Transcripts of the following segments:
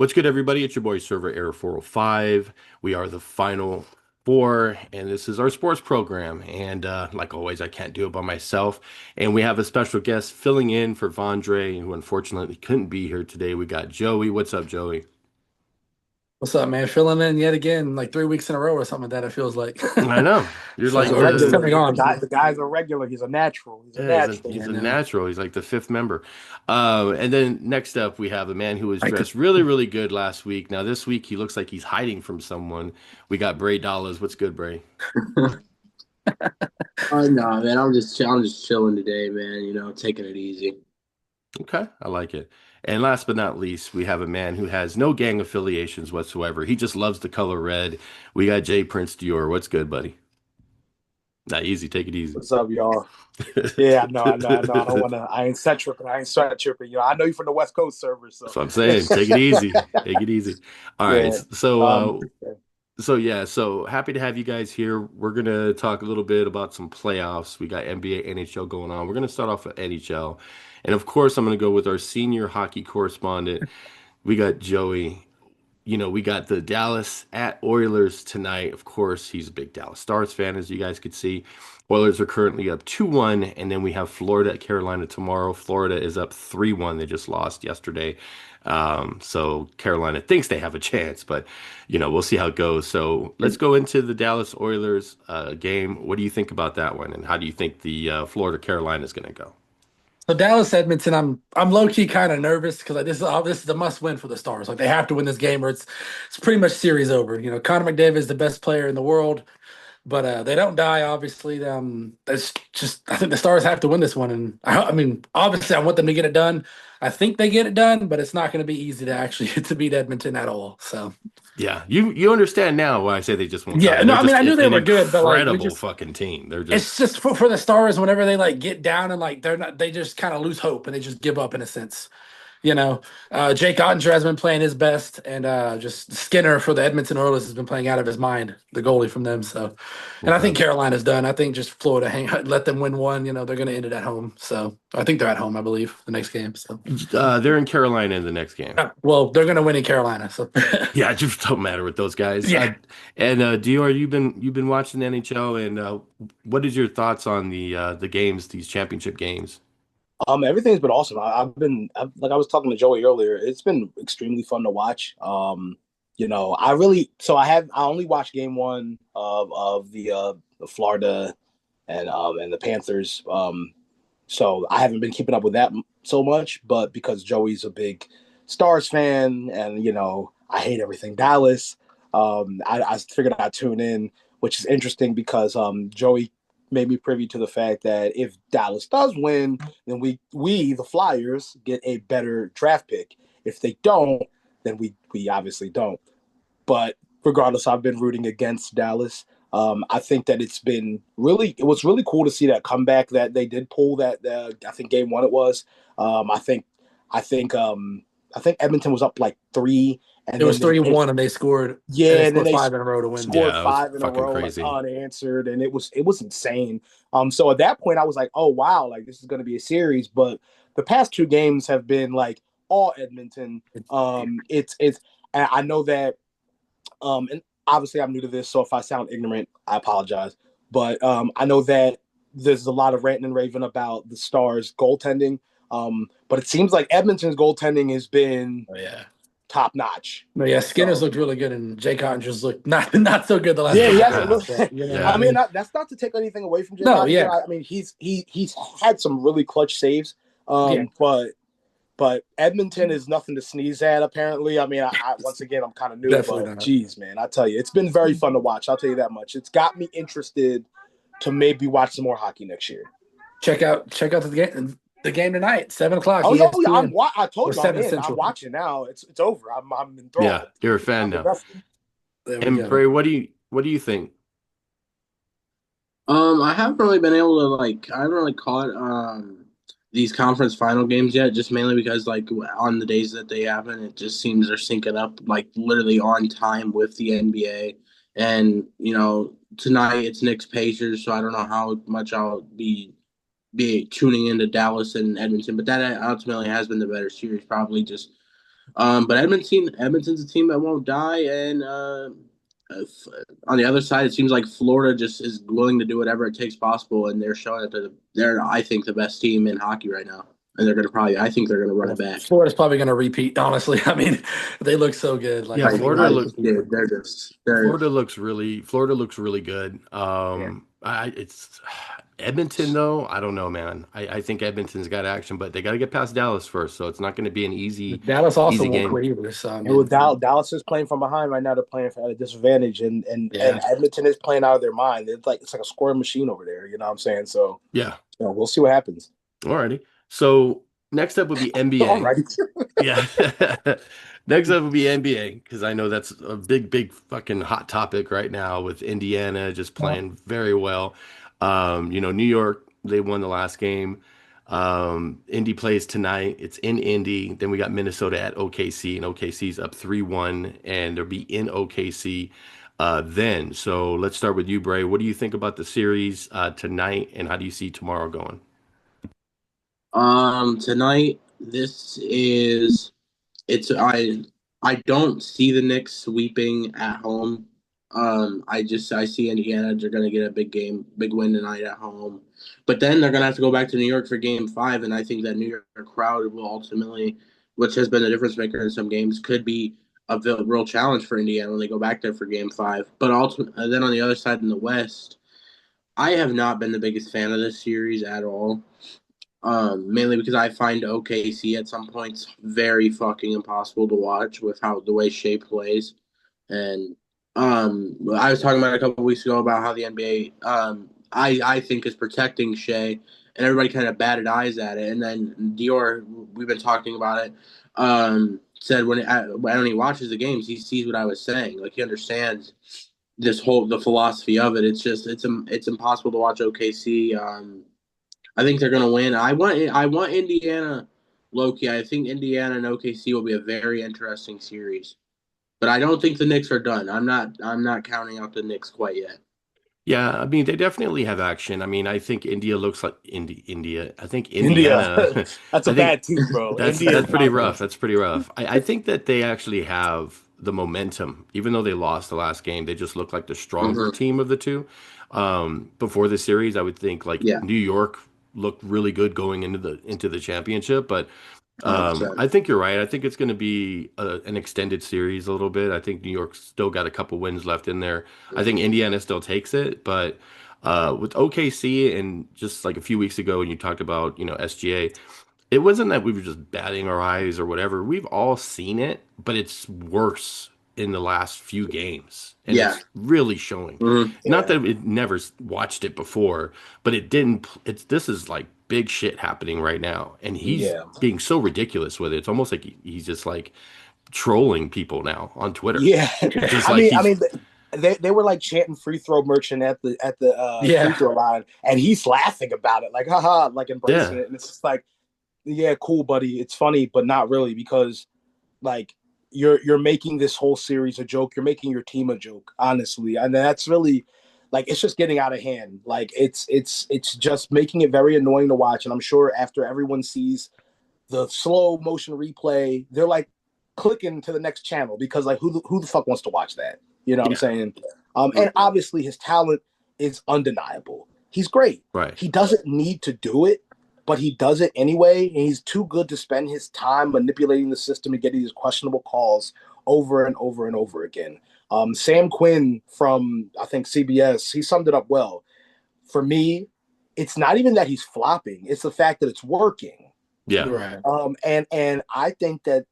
What's good, everybody? It's your boy Server Error 405. We are the final four, and this is our sports program. And like always, I can't do it by myself. And we have a special guest filling in for Vondre, who unfortunately couldn't be here today. We got Joey. What's up, Joey? What's up, man? Filling in yet again, like 3 weeks in a row or something like that, it feels like. I know. You're He's like a So we're just the regular. coming The on. guy, the guy's a regular. He's a natural. He's a yeah, natural. he's Yeah, a no. natural. He's like the fifth member. And then next up, we have a man who was I could, dressed really, really good last week. Now this week, he looks like he's hiding from someone. We got Bray Dollars. What's good, Bray? Oh no, man, I'm just chilling today, man. Taking it easy. Okay, I like it. And last but not least, we have a man who has no gang affiliations whatsoever. He just loves the color red. We got Jay Prince Dior. What's good, buddy? Not easy. Take it easy. What's up, y'all? Yeah, I know, I know, I know. I don't want to. I ain't set tripping. I ain't sweat tripping. I know you from the West Coast server, so That's what I'm saying. Take it easy. Take it easy. All right. yeah. Um, So happy to have you guys here. We're gonna talk a little bit about some playoffs. We got NBA, NHL going on. We're gonna start off with NHL, and of course, I'm gonna go with our senior hockey correspondent. We got Joey. We got the Dallas at Oilers tonight. Of course, he's a big Dallas Stars fan, as you guys could see. Oilers are currently up 2-1, and then we have Florida at Carolina tomorrow. Florida is up 3-1. They just lost yesterday. So Carolina thinks they have a chance, but we'll see how it goes. So let's go into the Dallas Oilers game. What do you think about that one, and how do you think the Florida Carolina is going to go? so Dallas Edmonton, I'm low key kind of nervous because like, this is a must win for the Stars. Like they have to win this game, or it's pretty much series over. Connor McDavid is the best player in the world. But they don't die, obviously. That's just I think the Stars have to win this one, and I mean, obviously, I want them to get it done. I think they get it done, but it's not going to be easy to actually to beat Edmonton at all. So Yeah, you understand now why I say they just won't yeah, die. no, They're I mean, just I knew they an were good, but like we incredible just fucking team. They're it's just just for the Stars whenever they like get down and like they're not they just kind of lose hope and they just give up in a sense. You know, Jake Ottinger has been playing his best, and just Skinner for the Edmonton Oilers has been playing out of his mind, the goalie from them. So, and I okay. think Carolina's done. I think just Florida let them win one. They're going to end it at home. So I think they're at home, I believe, the next game. So, They're in Carolina in the next game. well, they're going to win in Carolina. So, Yeah, it just don't matter with those guys. yeah. And Dior, you've been watching the NHL, and what is your thoughts on the games, these championship games? everything's been awesome. Like I was talking to Joey earlier. It's been extremely fun to watch. I only watched game one of the Florida and the Panthers. So I haven't been keeping up with that so much, but because Joey's a big Stars fan, and I hate everything Dallas, I figured I'd tune in, which is interesting because Joey made me privy to the fact that if Dallas does win, then we the Flyers get a better draft pick. If they don't, then we obviously don't. But regardless, I've been rooting against Dallas. I think that it was really cool to see that comeback that they did pull. I think game one it was. Um, I think I think I think Edmonton was up like three, and It was then 3-1, and they scored, and they yeah, and then scored they five in a row to win. scored Yeah, it was five in a fucking row like crazy. unanswered, and it was insane. So at that point, I was like, oh wow, like this is going to be a series. But the past two games have been like all Edmonton. It's and I know that and obviously I'm new to this, so if I sound ignorant, I apologize. But I know that there's a lot of ranting and raving about the Stars goaltending. But it seems like Edmonton's goaltending has been Oh, yeah. top notch. No, yeah, Skinner's So looked really good, and Jake Ottinger's looked not so good the last yeah, he couple hasn't games. looked. But, I I Yeah. mean, mean, that's not to take anything away from Jake no, Ottinger. yeah, I mean, he's had some really clutch saves. yeah, But Edmonton is nothing to sneeze at. Apparently, I mean, I once again I'm kind of new, definitely but not. geez, man, I tell you, it's been very fun to watch. I'll tell you that much. It's got me interested to maybe watch some more hockey next year. Check out the game tonight, 7 o'clock Oh no, ESPN I or told you I'm seven in. I'm Central. watching now. It's over. I'm Yeah, enthralled. you're a fan I'm now. invested. There we And go. Bray, what do you think? I haven't really been able to I haven't really caught these conference final games yet, just mainly because on the days that they happen, it just seems they're syncing up like literally on time with the NBA. And tonight it's Knicks Pacers, so I don't know how much I'll be tuning into Dallas and Edmonton, but that ultimately has been the better series, probably just But Edmonton's a team that won't die, and if- on the other side, it seems like Florida just is willing to do whatever it takes possible, and they're showing that they're I think the best team in hockey right now, and I think they're gonna run it back. Florida's probably going to repeat. Honestly, I mean, they look so good. Like Yeah, I think Florida I look dude, Florida looks really good. Yeah. It's Edmonton though. I don't know, man. I think Edmonton's got action, but they got to get past Dallas first, so it's not going to be an Dallas also easy won't game. quit either. So I And with mean, Dallas is playing from behind right now, they're playing at a disadvantage, and yeah. Edmonton is playing out of their mind. It's like a scoring machine over there. You know what I'm saying? So Yeah. we'll see what happens. Alrighty. So next up would be All NBA. right. Yeah. Next up would be NBA because I know that's a big fucking hot topic right now with Indiana just playing very well. New York, they won the last game. Indy plays tonight. It's in Indy. Then we got Minnesota at OKC, and OKC's up 3-1, and they'll be in OKC then. So let's start with you, Bray. What do you think about the series tonight, and how do you see tomorrow going? Tonight this is it's I don't see the Knicks sweeping at home. I see Indiana. They're gonna get a big win tonight at home. But then they're gonna have to go back to New York for Game 5, and I think that New York crowd will ultimately, which has been the difference maker in some games, could be a real challenge for Indiana when they go back there for Game 5. But ultimately, then on the other side in the West, I have not been the biggest fan of this series at all. Mainly because I find OKC at some points very fucking impossible to watch with how the way Shea plays. And I was talking about it a couple of weeks ago about how the NBA I think is protecting Shea, and everybody kind of batted eyes at it. And then Dior, we've been talking about it. Said when he watches the games, he sees what I was saying. Like he understands the philosophy of it. It's impossible to watch OKC. I think they're going to win. I want Indiana, Loki. I think Indiana and OKC will be a very interesting series, but I don't think the Knicks are done. I'm not counting out the Knicks quite yet. Yeah, I mean they definitely have action. I mean, I think India looks like India. I think India. Indiana. That's a I think bad team, bro. India that's is pretty not good. rough. That's pretty rough. I think that they actually have the momentum, even though they lost the last game. They just look like the stronger Mm-hmm. team of the two. Before the series, I would think like Yeah, New York looked really good going into the championship, but 100%. I think you're right. I think it's going to be an extended series a little bit. I think New York's still got a couple wins left in there. I think Indiana still takes it, but with OKC and just like a few weeks ago when you talked about, SGA, it wasn't that we were just batting our eyes or whatever. We've all seen it, but it's worse in the last few games, and Yeah. it's really showing. Mm-hmm. Not Yeah. that it never watched it before, but it didn't. It's this is like big shit happening right now, and he's Yeah. being so ridiculous with it. It's almost like he's just like trolling people now on Twitter. Yeah. Just I like mean, I he's mean, they were like chanting free throw merchant at the free Yeah. throw line, and he's laughing about it, like haha, like embracing yeah, it, and it's just like, yeah, cool, buddy. It's funny, but not really because like you're making this whole series a joke. You're making your team a joke, honestly, and that's really like it's just getting out of hand. Like it's just making it very annoying to watch. And I'm sure after everyone sees the slow motion replay, they're like clicking to the next channel because like who the fuck wants to watch that? You know what I'm yeah, saying? And obviously his talent is undeniable. He's great. right. He doesn't need to do it, but he does it anyway. And he's too good to spend his time manipulating the system and getting these questionable calls over and over and over again. Sam Quinn from I think CBS, he summed it up well. For me, it's not even that he's flopping; it's the fact that it's working. Yeah, Right. And I think that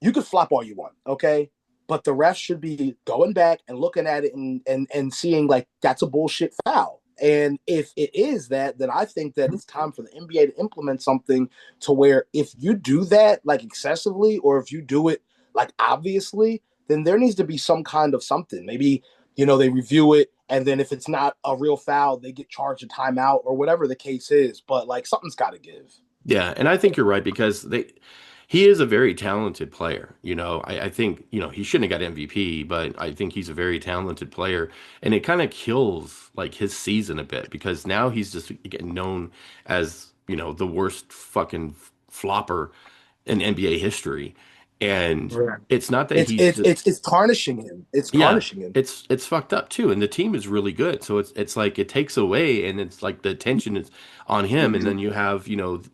you could flop all you want, okay? But the refs should be going back and looking at it and seeing like that's a bullshit foul. And if it is that, then I think that it's time for the NBA to implement something to where if you do that like excessively, or if you do it like obviously, then there needs to be some kind of something. Maybe, they review it, and then if it's not a real foul, they get charged a timeout or whatever the case is. But like something's got to give. yeah, and I think you're right because he is a very talented player. I think, he shouldn't have got MVP, but I think he's a very talented player. And it kind of kills like his season a bit because now he's just getting known as, the worst fucking flopper in NBA history. And Right. it's not that It's he's it's just, it's it's tarnishing him. It's yeah, tarnishing him. it's fucked up too, and the team is really good. So it's like it takes away, and it's like the attention is on him, and then you have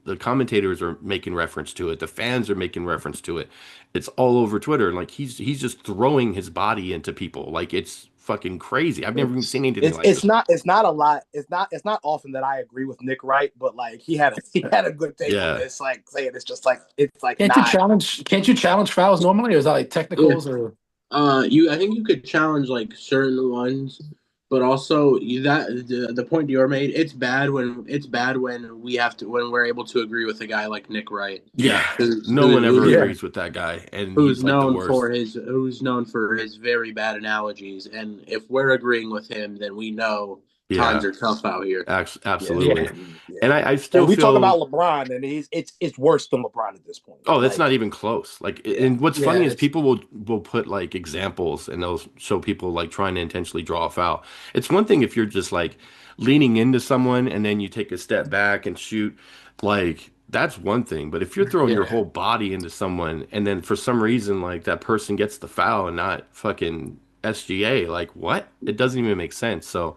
the commentators are making reference to it, the fans are making reference to it. It's all over Twitter, and like he's just throwing his body into people, like it's fucking crazy. I've never even It's seen anything it's like it's this. not it's not a lot. It's not often that I agree with Nick Wright, but like he had a good take on Yeah, this, like saying it's just like it's like Can't you not. challenge? Can't you challenge fouls normally, or is that like Yeah. technicals or? I think you could challenge like certain ones, but also the point you made. It's bad when we have to when we're able to agree with a guy like Nick Wright, yeah. who's No who, one ever who Yeah. agrees with that guy, and who's he's like the known for worst. his very bad analogies. And if we're agreeing with him, then we know times Yeah, are tough out here. Yeah, absolutely. Yeah. yeah. And I And still we talk feel. about LeBron, and it's worse than LeBron at this point. Oh, that's Like, not even close. Like, yeah, and what's Yeah. funny is It's people will put like examples and they'll show people like trying to intentionally draw a foul. It's one thing if you're just like leaning into someone and then you take a step back and shoot, like that's one thing. But if you're throwing your yeah. whole body into someone and then for some reason like that person gets the foul and not fucking SGA, like what? It doesn't even make sense. So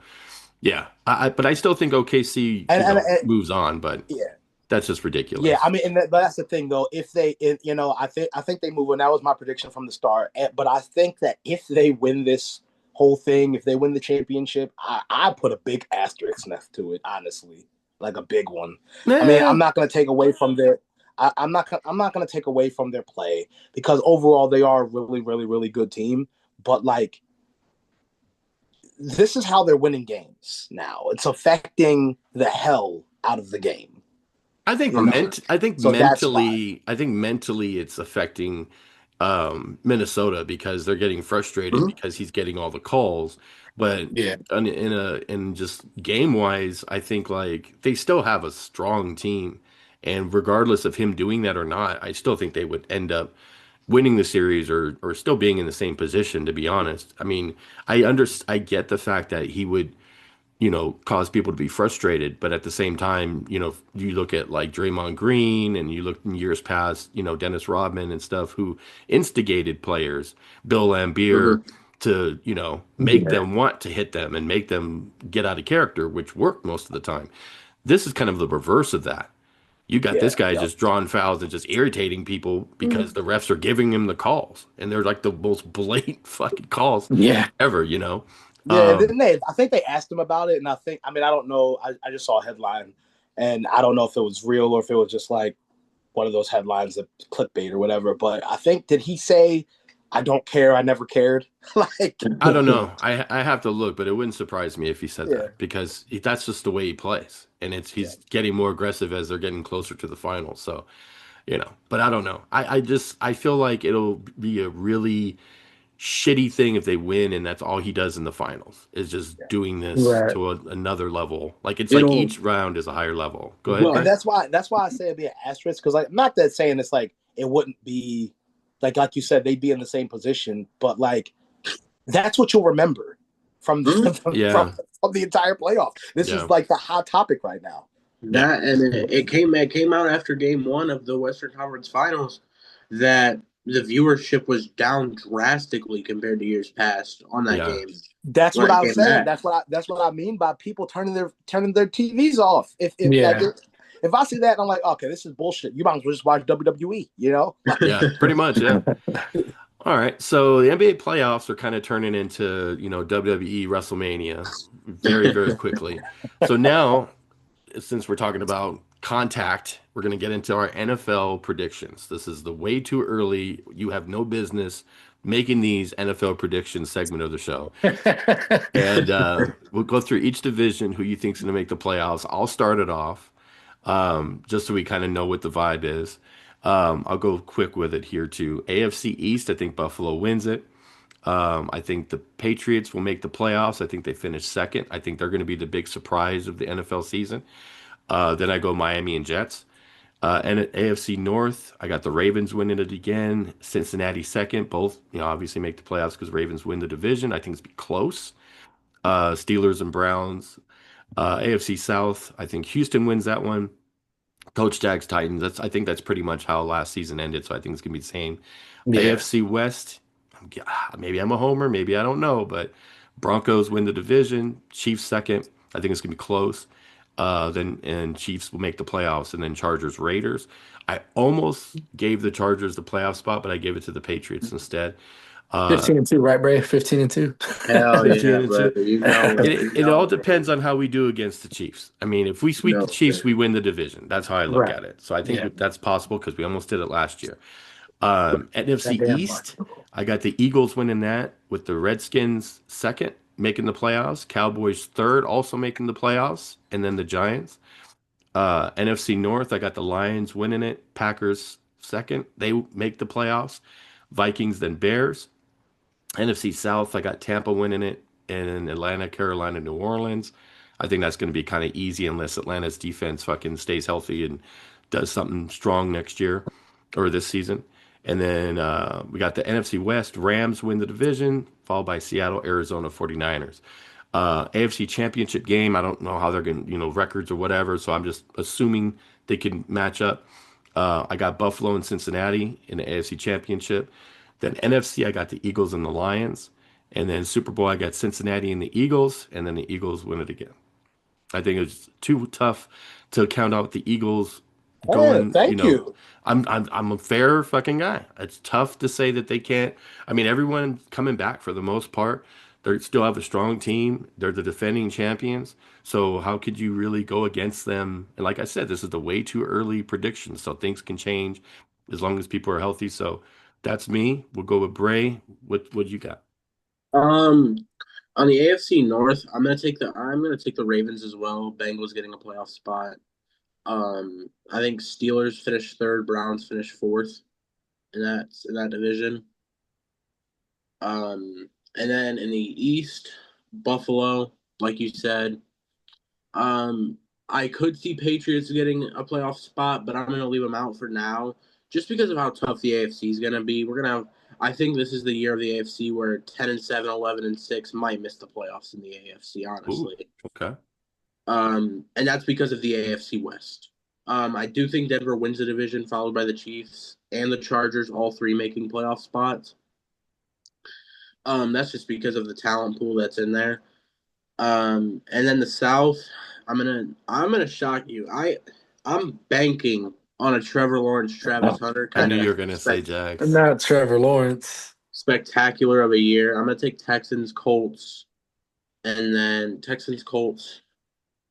yeah, but I still think OKC, and moves on, but yeah. that's just Yeah, I ridiculous. mean, but that's the thing though. If they, I think they move on. That was my prediction from the start. But I think that if they win this whole thing, if they win the championship, I put a big asterisk next to it. Honestly, like a big one. I mean, Nah, I'm not going to take away from their. I'm not going to take away from their play because overall they are a really, really, really good team. But like, this is how they're winning games now. It's affecting the hell out of the game. You know, so that's why. I think mentally it's affecting Minnesota because they're getting frustrated Mhm. because he's getting all the calls. But Yeah. in just game wise, I think like they still have a strong team. And regardless of him doing that or not, I still think they would end up winning the series or still being in the same position, to be honest. I mean, I get the fact that he would cause people to be frustrated. But at the same time, you look at like Draymond Green and you look in years past, Dennis Rodman and stuff who instigated players, Bill Laimbeer, Mhm. to, make Yeah. them want to hit them and make them get out of character, which worked most of the time. This is kind of the reverse of that. You got this Yeah, guy yeah. just drawing fouls and just irritating people because the refs are giving him the calls. And they're like the most blatant fucking calls Yeah. ever. Yeah, and Um, then I think they asked him about it, and I mean, I don't know. I just saw a headline, and I don't know if it was real or if it was just like one of those headlines that clickbait or whatever. But I think did he say, "I don't care, I never cared"? Like, I don't know. I have to look, but it wouldn't surprise me if he said yeah, that because that's just the way he plays, and yeah. he's getting more aggressive as they're getting closer to the finals. So, but I don't know. I feel like it'll be a really shitty thing if they win, and that's all he does in the finals is just doing this Right. to another level. Like it's like It'll each round is a higher level. Go ahead, And well, Brian. that's why I say it'd be an asterisk because like not that saying it's like it wouldn't be like you said they'd be in the same position, but like that's what you'll remember from mhm. Yeah, from the entire playoff. This is yeah, like the hot topic right now. yeah, That and it came out after game one of the Western Conference Finals that the viewership was down drastically compared to years past on that yeah, game That's what when it I was came saying. back. That's what I mean by people turning their TVs off. If like Yeah. if I see that and I'm like, okay, this is bullshit. You might as well just watch WWE. yeah. Pretty much, yeah. All right, so the NBA playoffs are kind of turning into, WWE WrestleMania very, very quickly. So now, since we're talking about contact, we're going to get into our NFL predictions. This is the way too early. You have no business making these NFL predictions segment of the show. And we'll go through each division, who you think's going to make the playoffs. I'll start it off, just so we kind of know what the vibe is. I'll go quick with it here too. AFC East, I think Buffalo wins it. I think the Patriots will make the playoffs. I think they finish second. I think they're going to be the big surprise of the NFL season. Then I go Miami and Jets. And at AFC North, I got the Ravens winning it again. Cincinnati second. Both, obviously make the playoffs because Ravens win the division. I think it's be close. Steelers and Browns. AFC South, I think Houston wins that one. Coach Jags Titans. I think that's pretty much how last season ended. So I think it's gonna be the same. Yeah. AFC West. Maybe I'm a homer. Maybe I don't know. But Broncos win the division. Chiefs second. I think it's gonna be close. Then and Chiefs will make the playoffs, and then Chargers Raiders. I almost gave the Chargers the playoff spot, but I gave it to the Patriots instead. Uh, 15-2, right, Bray? 15-2. Hell 15 yeah, and 2. brother. You know, It, you it all know, bro. depends on how we do against the Chiefs. I mean, if we sweep the No, Chiefs, sir. we win the division. That's how I look Right. at it. So I Yeah. think that's possible because we almost did it last year. That NFC damn East, Bucks. I got the Eagles winning that with the Redskins second, making the playoffs. Cowboys third, also making the playoffs, and then the Giants. NFC North, I got the Lions winning it. Packers second, they make the playoffs. Vikings, then Bears. NFC South, I got Tampa winning it, and Atlanta, Carolina, New Orleans. I think that's going to be kind of easy unless Atlanta's defense fucking stays healthy and does something strong next year or this season. And then we got the NFC West. Rams win the division, followed by Seattle, Arizona 49ers. AFC Championship game, I don't know how they're going to, records or whatever, so I'm just assuming they can match up. I got Buffalo and Cincinnati in the AFC Championship. Then NFC, I got the Eagles and the Lions. And then Super Bowl, I got Cincinnati and the Eagles, and then the Eagles win it again. I think it's too tough to count out the Eagles Yeah, going, thank you. I'm a fair fucking guy. It's tough to say that they can't. I mean, everyone coming back for the most part. They still have a strong team. They're the defending champions. So how could you really go against them? And like I said, this is the way too early prediction. So things can change as long as people are healthy. So that's me. We'll go with Bray. What you got? Um, on the AFC North, I'm gonna take the Ravens as well. Bengals getting a playoff spot. I think Steelers finished third, Browns finished fourth in that division. And then in the East, Buffalo, like you said, um, I could see Patriots getting a playoff spot, but I'm going to leave them out for now, just because of how tough the AFC is going to be. We're going to have, I think this is the year of the AFC where 10-7, 11-6 might miss the playoffs in the AFC, Ooh, honestly. okay. And that's because of the AFC West. I do think Denver wins the division, followed by the Chiefs and the Chargers, all three making playoff spots. That's just because of the talent pool that's in there. And then the South, I'm gonna shock you. I'm banking on a Trevor Lawrence, Travis Hunter I kind knew of you were gonna say Jags. Not Trevor Lawrence. spectacular of a year. I'm gonna take Texans, Colts, and then Texans, Colts.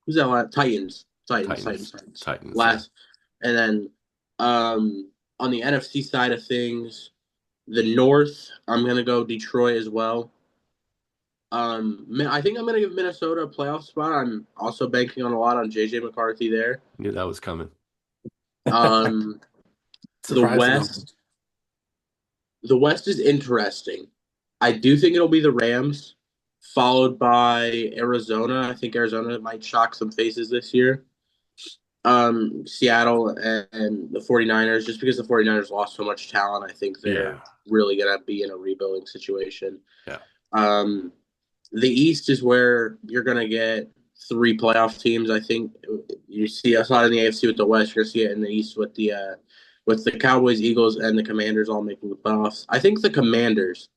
Who's that last? Titans, Titans, Titans, Titans. Titans. Titans, yeah. Last, and then on the NFC side of things, the North, I'm gonna go Detroit as well. I think I'm gonna give Minnesota a playoff spot. I'm also banking on a lot on JJ McCarthy there. Knew that was coming. Um, the Surprised at all. West, the West is interesting. I do think it'll be the Rams, followed by Arizona. I think Arizona might shock some faces this year. Seattle and the 49ers, just because the 49ers lost so much talent, I think Yeah. they're really gonna be in a rebuilding situation. Yeah. Um, the East is where you're going to get three playoff teams. I think I saw it in the AFC with the West. You're going to see it in the East with the Cowboys, Eagles, and the Commanders all making the playoffs. I think the Commanders.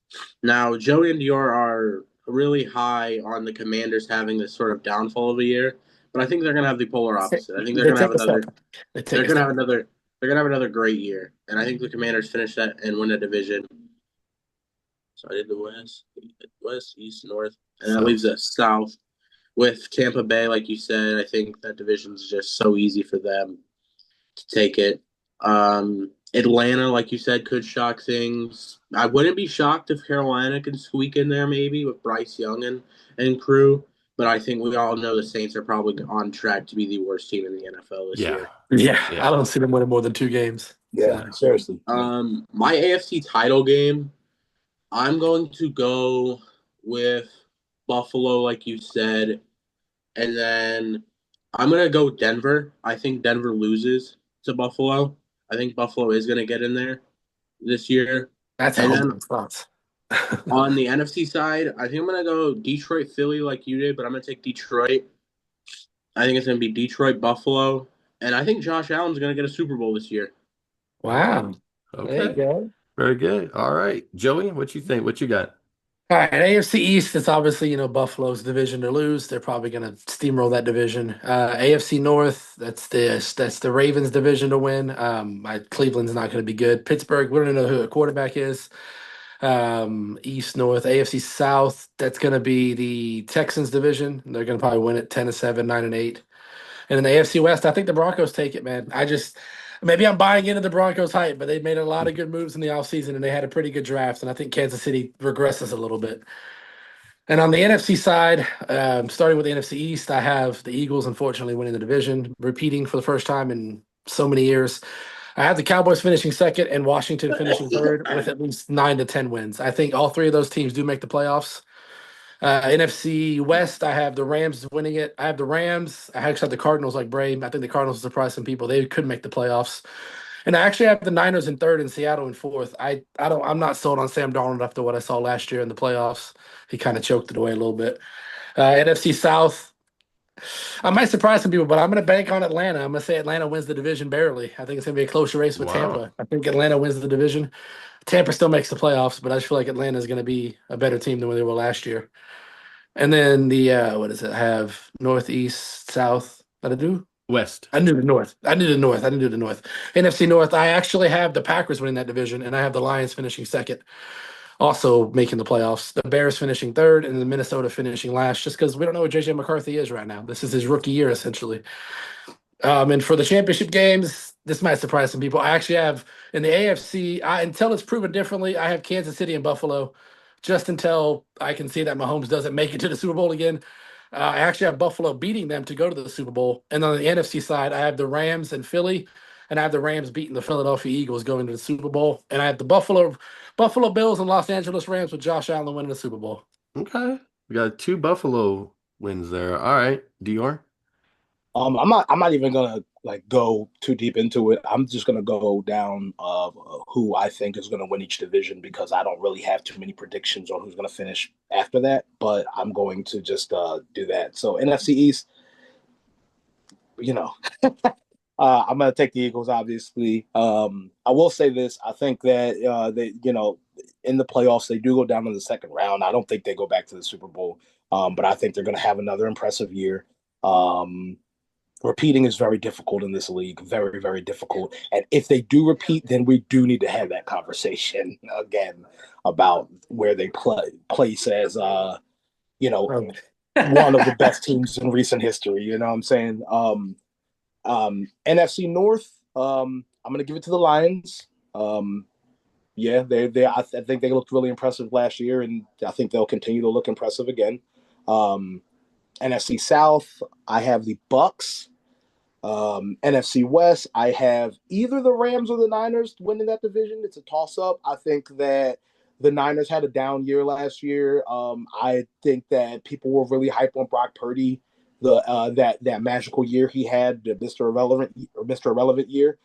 Now, Joey and Dior are really high on the Commanders having this sort of downfall of a year, but I think they're going to have the polar opposite. I think they're They going to have take a step. another. They They're take a going to have step. another. They're going to have another great year, and I think the Commanders finish that and win the division. So I did the West, East, North, and that leaves South. us South with Tampa Bay. Like you said, I think that division's just so easy for them to take it. Atlanta, like you said, could shock things. I wouldn't be shocked if Carolina can squeak in there maybe with Bryce Young and crew. But I think we all know the Saints are probably on track to be the worst team in the NFL this Yeah. year. Yeah, I Yeah. don't see them winning more than 2 games. Yeah, So, seriously. My AFC title game, I'm going to go with Buffalo, like you said, and then I'm gonna go Denver. I think Denver loses to Buffalo. I think Buffalo is gonna get in there this year. that's a And home then run spots. on the NFC side, I think I'm gonna go Detroit, Philly, like you did, but I'm gonna take Detroit. I think it's gonna be Detroit, Buffalo, And I think Josh Allen's going to get a Super Bowl this year. Wow. There you Okay. go. Very good. All right. Joey, what you think? What you got? All right, AFC East, it's obviously, Buffalo's division to lose. They're probably going to steamroll that division. AFC North, that's the Ravens division to win. Cleveland's not going to be good. Pittsburgh, we don't know who the quarterback is. East, North, AFC South, that's going to be the Texans division. They're going to probably win it 10-7, 9-8. And in the AFC West, I think the Broncos take it, man. Maybe I'm buying into the Broncos hype, but they made a lot of good moves in the offseason and they had a pretty good draft. And I think Kansas City regresses a little bit. And on the NFC side, starting with the NFC East, I have the Eagles unfortunately winning the division, repeating for the first time in so many years. I have the Cowboys finishing second and Washington finishing third with at least 9 to 10 wins. I think all three of those teams do make the playoffs. NFC West, I have the Rams winning it. I have the Rams. I actually have the Cardinals like Brave. I think the Cardinals surprised some people. They could make the playoffs. And I actually have the Niners in third and Seattle in fourth. I'm not sold on Sam Darnold after what I saw last year in the playoffs. He kind of choked it away a little bit. NFC South, I might surprise some people, but I'm going to bank on Atlanta. I'm going to say Atlanta wins the division barely. I think it's going to be a closer race with Wow. Tampa. I think Atlanta wins the division. Tampa still makes the playoffs, but I just feel like Atlanta is going to be a better team than they were last year. And then the what is it? I have Northeast, South. What did I do? West. I knew the North. I knew the North. I knew the North. NFC North. I actually have the Packers winning that division, and I have the Lions finishing second, also making the playoffs. The Bears finishing third, and the Minnesota finishing last, just because we don't know what JJ McCarthy is right now. This is his rookie year essentially. And for the championship games, this might surprise some people. I actually have in the AFC, until it's proven differently, I have Kansas City and Buffalo, just until I can see that Mahomes doesn't make it to the Super Bowl again. I actually have Buffalo beating them to go to the Super Bowl. And on the NFC side, I have the Rams and Philly, and I have the Rams beating the Philadelphia Eagles going to the Super Bowl. And I have the Buffalo Bills and Los Angeles Rams with Josh Allen winning the Super Bowl. Okay. We got two Buffalo wins there. All right. Dior. I'm not even gonna like go too deep into it. I'm just gonna go down of who I think is gonna win each division because I don't really have too many predictions on who's gonna finish after that. But I'm going to just do that. So NFC East, you know, I'm gonna take the Eagles. Obviously, I will say this: I think that in the playoffs they do go down in the second round. I don't think they go back to the Super Bowl, but I think they're gonna have another impressive year. Um, Repeating is very difficult in this league, very, very difficult. And if they do repeat, then we do need to have that conversation again about where they place as you know, Um, one of the best teams in recent history. You know what I'm saying? NFC North, I'm gonna give it to the Lions. Yeah, I think they looked really impressive last year, and I think they'll continue to look impressive again. Um, NFC South, I have the Bucks. NFC West, I have either the Rams or the Niners winning that division. It's a toss up. I think that the Niners had a down year last year. I think that people were really hyped on Brock Purdy, the that magical year he had, the Mr. Irrelevant year.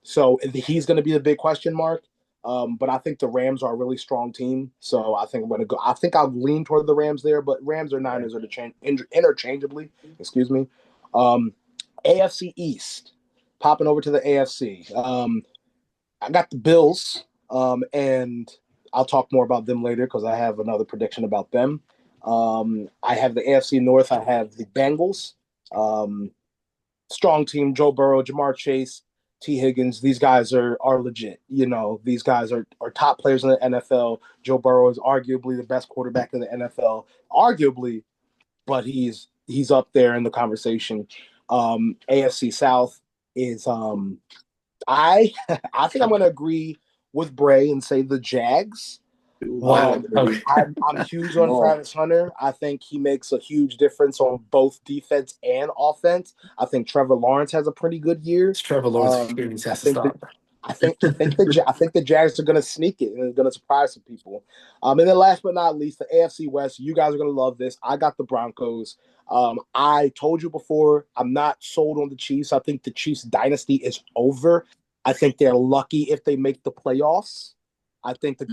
So he's going to be the big question mark. But I think the Rams are a really strong team, so I think I'm going to go. I think I'll lean toward the Rams there, but Rams or Niners are interchangeably. Excuse me. Um, AFC East, popping over to the AFC. I got the Bills, and I'll talk more about them later because I have another prediction about them. I have the AFC North. I have the Bengals. Um, Strong team. Joe Burrow, Jamar Chase, T. Higgins. These guys are legit. You know, these guys are top players in the NFL. Joe Burrow is arguably the best quarterback in the NFL. Arguably, but he's up there in the conversation. AFC South is I I think I'm going to agree with Bray and say the Jags. wow. Okay. I'm huge on Travis Hunter. I think he makes a huge difference on both defense and offense. I think Trevor Lawrence has a pretty good year. It's Trevor Lawrence experience I has to think that stop. I think the Jags are going to sneak it and they're going to surprise some people. And then last but not least, the AFC West. You guys are going to love this. I got the Broncos. I told you before, I'm not sold on the Chiefs. I think the Chiefs dynasty is over. I think they're lucky if they make the playoffs. I think that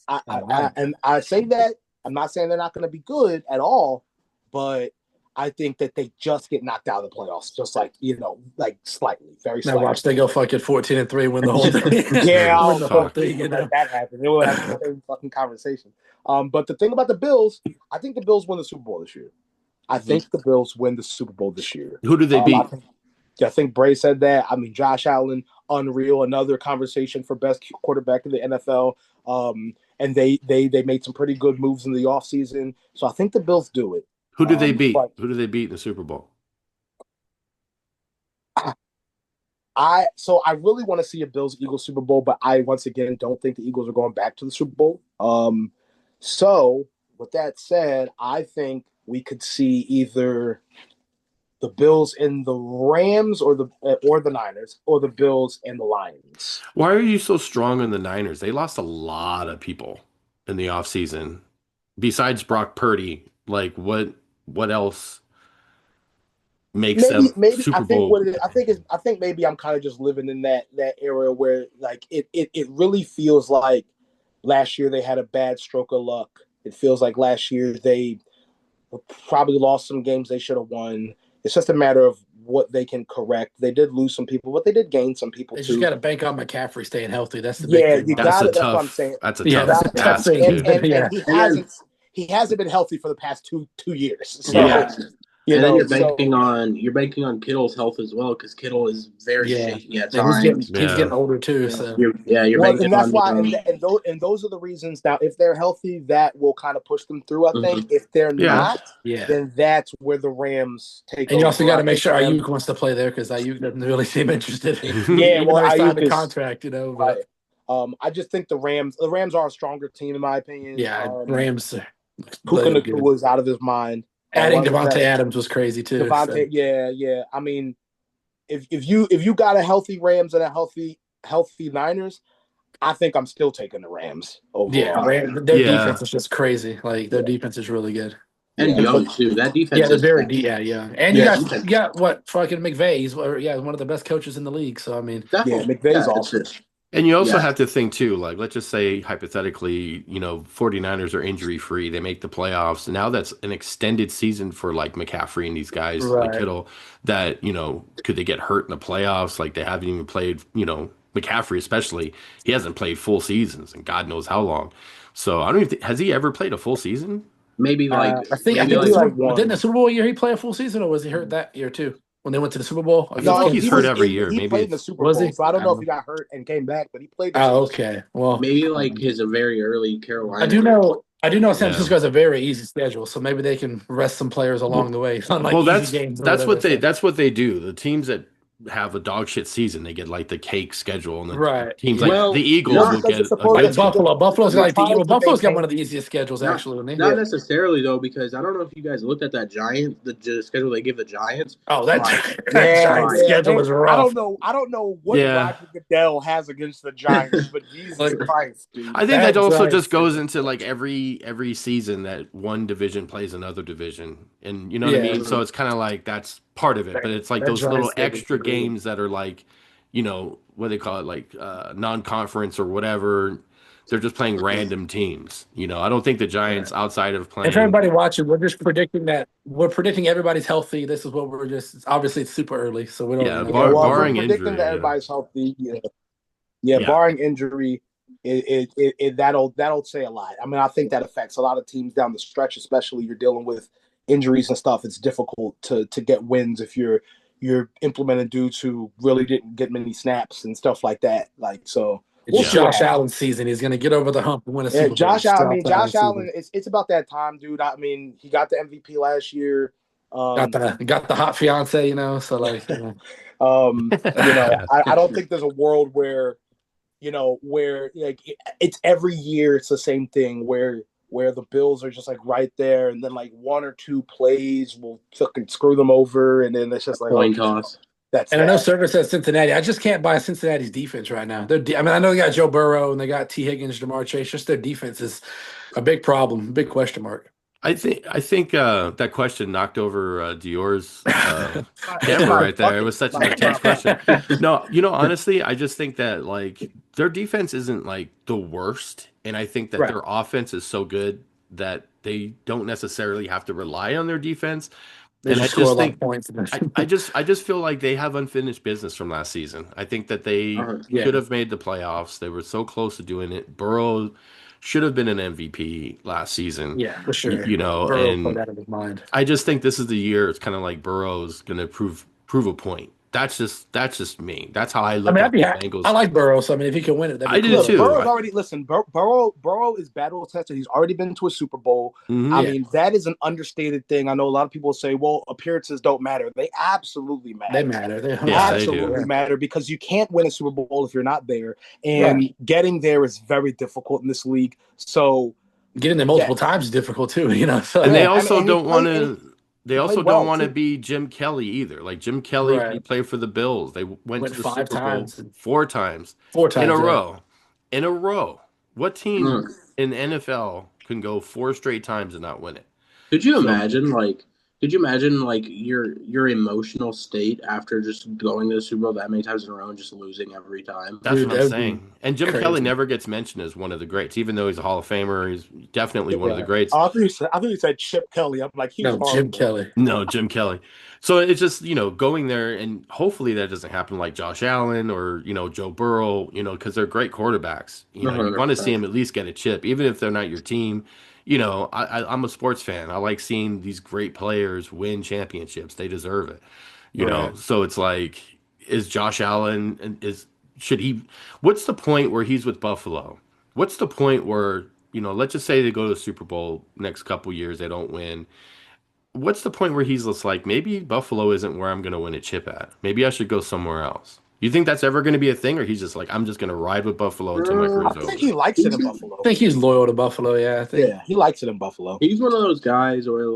All right. and I say that I'm not saying they're not going to be good at all, but I think that they just get knocked out of the playoffs, just like like slightly, very Now slightly. watch they go fucking 14-3, win the whole thing. Yeah, Win oh the whole fuck, thing, you let know. that happen. They will have the same fucking conversation. But the thing about the Bills, I think the Bills win the Super Bowl this year. I think the Bills win the Super Bowl this year. Who do they beat? I think Bray said that. I mean, Josh Allen, unreal. Another conversation for best quarterback in the NFL. And they made some pretty good moves in the offseason. So I think the Bills do it. Who do they beat? But Who do they beat in the Super Bowl? I really want to see a Bills Eagles Super Bowl, but I once again don't think the Eagles are going back to the Super Bowl. So with that said, I think we could see either the Bills and the Rams or the Niners, or the Bills and the Lions. Why are you so strong on the Niners? They lost a lot of people in the offseason. Besides Brock Purdy, like what else makes them Maybe I Super think Bowl? what it is, I think maybe I'm kind of just living in that era where like it really feels like last year they had a bad stroke of luck. It feels like last year they probably lost some games they should have won. It's just a matter of what they can correct. They did lose some people, but they did gain some people They just too. got to bank on McCaffrey staying healthy. That's the big Yeah, thing. you got it. That's what I'm saying. That's a Yeah, tough that's a Got tough task, thing. dude. and Yeah. he hasn't been healthy for the past two years. So Yeah. And then so you're banking on Kittle's health as well, because Kittle is very Yeah. shaky at And he's times. getting Yeah. older too. yeah. So You're Well, and banking that's on why, and those are the reasons. Now, if they're healthy, that will kind of push them through. I think if they're Yeah. not, yeah. then that's where the Rams take And you also over. got to I make think sure the Rams, Ayuk wants to play there because Ayuk doesn't really seem interested, yeah, even well, though he signed Ayuk the is contract, right. But I just think the Rams are a stronger team in my opinion. yeah, Rams Puka look good. Nacua is out of his mind. Adding One of the Devontae best. Adams was crazy too. So. Devontae, yeah. I mean, if you got a healthy Rams and a healthy Niners, I think I'm still taking the Rams Yeah, overall. their Yeah. defense is just crazy. Like their defense is really good. and Yeah, young too. That Yeah, defense they're is very yeah. And yeah, you got what fucking McVay. He's one of the best coaches in the league. So I mean, yeah. definitely McVay's it's awesome. just And you also yeah. have to think too, like let's just say hypothetically, 49ers are injury free. They make the playoffs. Now that's an extended season for like McCaffrey and these guys like right? Kittle that, could they get hurt in the playoffs? Like they haven't even played, McCaffrey especially. He hasn't played full seasons and God knows how long. So I don't even think, has he ever played a full season? Maybe like I Maybe think like didn't one. the Super Bowl year he play a full season or was he hurt that year too when they went to the Super Bowl I feel against like No, he's he hurt was Kansas? every in. year. He Maybe played in the it's Super Was Bowl, he? so I don't know if he got hurt and came back, but he played the Super Oh, Bowl. okay. Well, maybe like his a very early Carolina. I do know San yeah. Francisco has a very easy schedule, so maybe they can rest some players along Well, the way on like well, easy that's games or that's whatever. what they So that's what they do. The teams that have a dog shit season, they get like the cake schedule, and the right, teams like yeah. the Well, Eagles Well, will not because get they're a supposed Like good to. schedule. Buffalo's They're like trying to Buffalo's got maintain. one of the easiest schedules not actually, isn't he? not Yeah, necessarily though, because I don't know if you guys looked at that schedule they give the Giants. Oh, that My that yeah, Giants my yeah. schedule is I rough. don't know. I don't know what Yeah, Roger Goodell has against the Giants, but Jesus Like Christ, dude. I think that that also Giants just goes schedule. into like every season that one division plays another division, and you know what I Yeah, mean. So it's kind of like that's part of it, that, but it's like that those Giants little schedule is extra brutal. games that are like, what they call it, like non-conference or whatever. They're just playing random teams. I don't think the Yeah. Giants outside of If playing. everybody watching, we're predicting everybody's healthy. This is what we're just obviously it's super early, so we don't Yeah, Yeah, well, if we're barring predicting that injury. Yeah, everybody's healthy, yeah, yeah. barring injury, that'll say a lot. I mean, I think that affects a lot of teams down the stretch, especially you're dealing with injuries and stuff. It's difficult to get wins if you're implementing dudes who really didn't get many snaps and stuff like that. Like so, we'll It's see what Josh happens. Allen's season. He's going to get over the hump and win a Yeah, Super Bowl. Josh It's Allen. I mean, Josh Allen's Allen. season. It's about that time, dude. I mean, he got the MVP last year. Got Um, the hot fiance, so like I don't think there's a world where like it's every year it's the same thing where the Bills are just like right there, and then like one or two plays will fucking screw them over, and then it's just like coin okay, toss. that's And I know that. Server says Cincinnati. I just can't buy Cincinnati's defense right now. I mean, I know they got Joe Burrow and they got T. Higgins, Jamar Chase. Just their defense is a big problem, big question mark. I think that question knocked over Dior's It's camera my right there. It was such an it's intense my question. No, honestly, I just think that like their defense isn't like the worst, and I think that Right. their offense is so good that they don't necessarily have to rely on their defense. They And I just score a just lot of think points. I just feel like they have unfinished business from last season. I think that they Yeah, should have made the playoffs. They were so close to doing it. Burrow should have been an MVP last season, yeah, for sure. Burrow played and out of his mind. I just think this is the year. It's kind of like Burrow's going to prove a point. That's just me. That's how I I look mean, I'd at be the happy. I Bengals. like Burrow, so I mean, if he can win it, that'd be I do cool. Look, too. Burrow's already listen. Burrow is battle tested. He's already been to a Super Bowl. I Mhm. Yeah, mean, that is an understated thing. I know a lot of people say, "Well, appearances don't matter." They absolutely they matter. matter. They Yeah, 100%. they do. Absolutely Yeah. matter because you can't win a Super Bowl if you're not there, Right. and getting there is very difficult in this league. So Getting there yeah, multiple times is difficult too, you know. So And they yeah. I mean, also and he don't want played and to. They he played also don't well want to too. be Jim Kelly either. Like Jim Kelly, when he right. played for the Bills, they went to Went the five Super Bowl times and 4 times four in a times, yeah. row. In a row. What team Mm. in the NFL can go 4 straight times and not win it? Could you So imagine like your emotional state after just going to the Super Bowl that many times in a row and just losing every time? that's Dude, what I'm that would be saying. And Jim Kelly crazy. never gets mentioned as one of the greats, even though he's a Hall of Famer. He's definitely one of the Right. greats. I think you said Chip Kelly. I'm like, he's No, Jim horrible. Kelly. No, Jim Kelly. So it's just, going there and hopefully that doesn't happen like Josh Allen or, Joe Burrow, because they're great quarterbacks. You want to see 100%. them at least get a chip, even if they're not your team. I'm a sports fan. I like seeing these great players win championships. They deserve it. Right. So it's like, is Josh Allen, should he, what's the point where he's with Buffalo? What's the point where, let's just say they go to the Super Bowl next couple years, they don't win. What's the point where he's just like, maybe Buffalo isn't where I'm going to win a chip at? Maybe I should go somewhere else. You think that's ever going to be a thing, or he's just like, I'm just going to ride with Buffalo until my I career's think over? he likes it in I Buffalo. think he's loyal to Buffalo, yeah. I think. Yeah, he likes it in Buffalo. He's one of those guys where